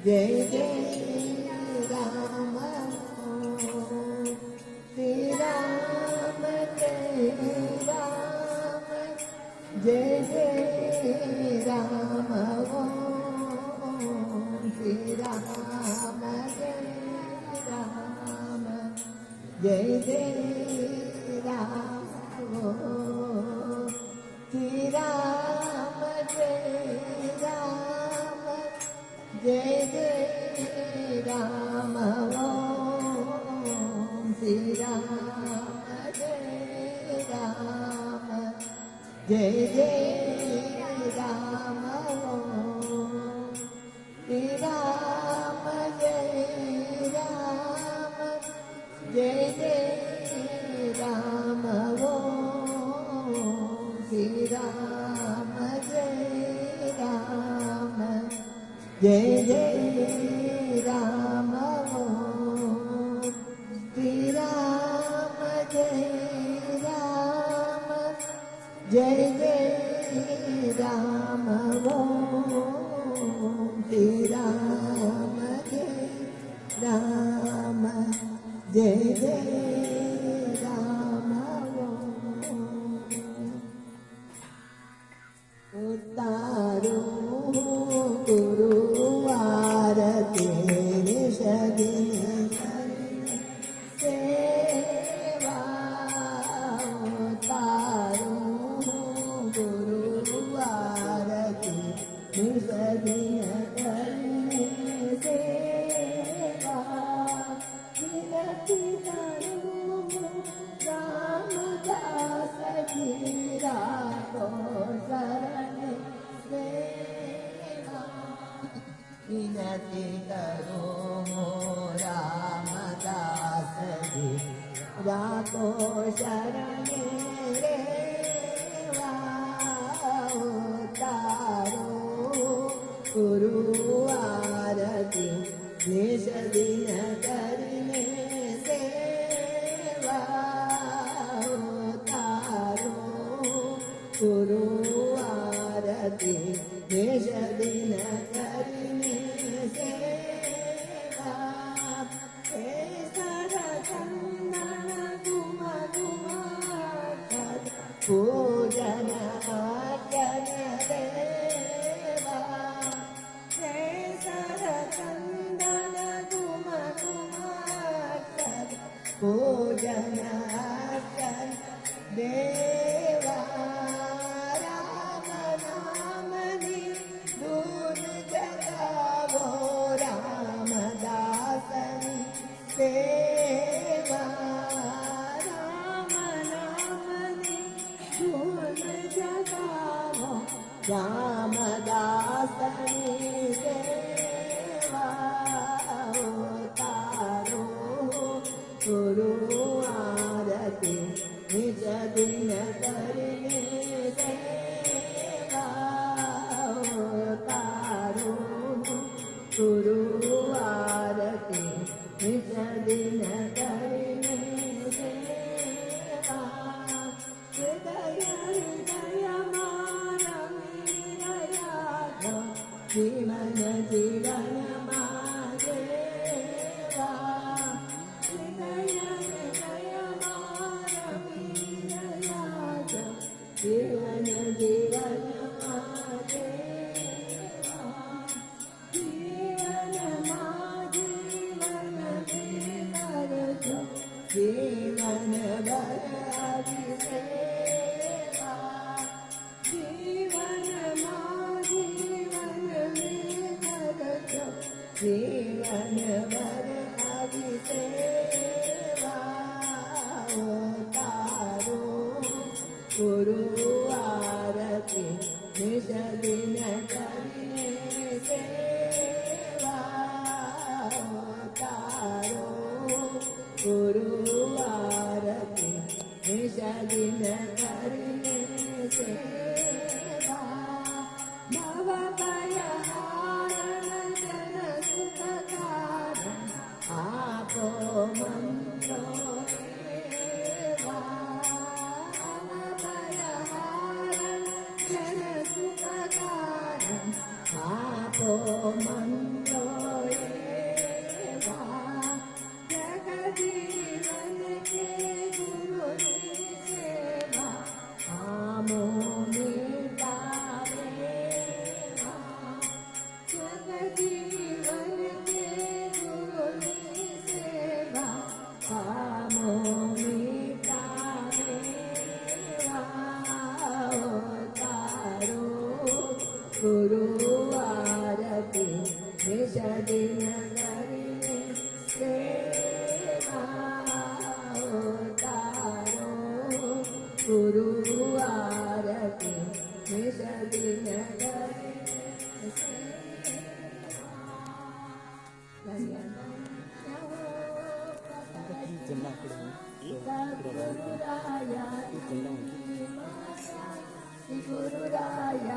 जय जय राम श्री राम जय राम जय जय राम श्री राम जय राम जय जय राम श्री राम जय राम जय जय राम श्री राम जय राम जय जय राम श्री राम जय राम जय जय राम श्री राम जय राम जय जय राम श्री राम जय राम जय जय राम श्री राम जय राम जय जय राम उतारो गुरु आरती निषदिन सेवा उतारो गुरु आरती निषदिन करने सेवा विनती करूं रामदास जी राखो शरण विनती करो रामदास जी राखो शरण रेवा उतारो गुरु आरती निज दिन करने सेवा उतारो गुरु आरती निज दिन करने सेवा पूजन अर्चन देवा चंदन कुम पूजन अर्चन देवा राम नाम दूर जगावो रामदासनी सेवा राम नाम दूर जगावो रामदासनी सेवा उतारो गुरु आरती निज दिन करने सेवा उतारो गुरु आरती निज दिन करने सेवा हृदय हृदय मारा मीरा जीवन जीवन मादेवा हृदय हृदय मारा मीरा जीवन जीवन मादेवा जीवन माजीवन बेकर जीवन भर अभिषेवा जीवन माजीवन बेकर जीवन भर अभिषेवा उतारो गुरु आरती निज दिन करने सेवा उतारो गुरु आरती निज दिन करने सेवा भव भय हारण जन सुख कारण आपो मंत्रो देवा भव भय हारण जन सुख कारण આપો મંત્રો એવા જગજીવન કે ગુરુની સેવા આમો મિટાવે જગજીવન કે ગુરુની સેવા આમો મિટાવે તારો ગુરુ આરતી નિષદિન કરીને સેવા તારો ગુરુ આરતી નિષદિન કરીને ગુરુરાય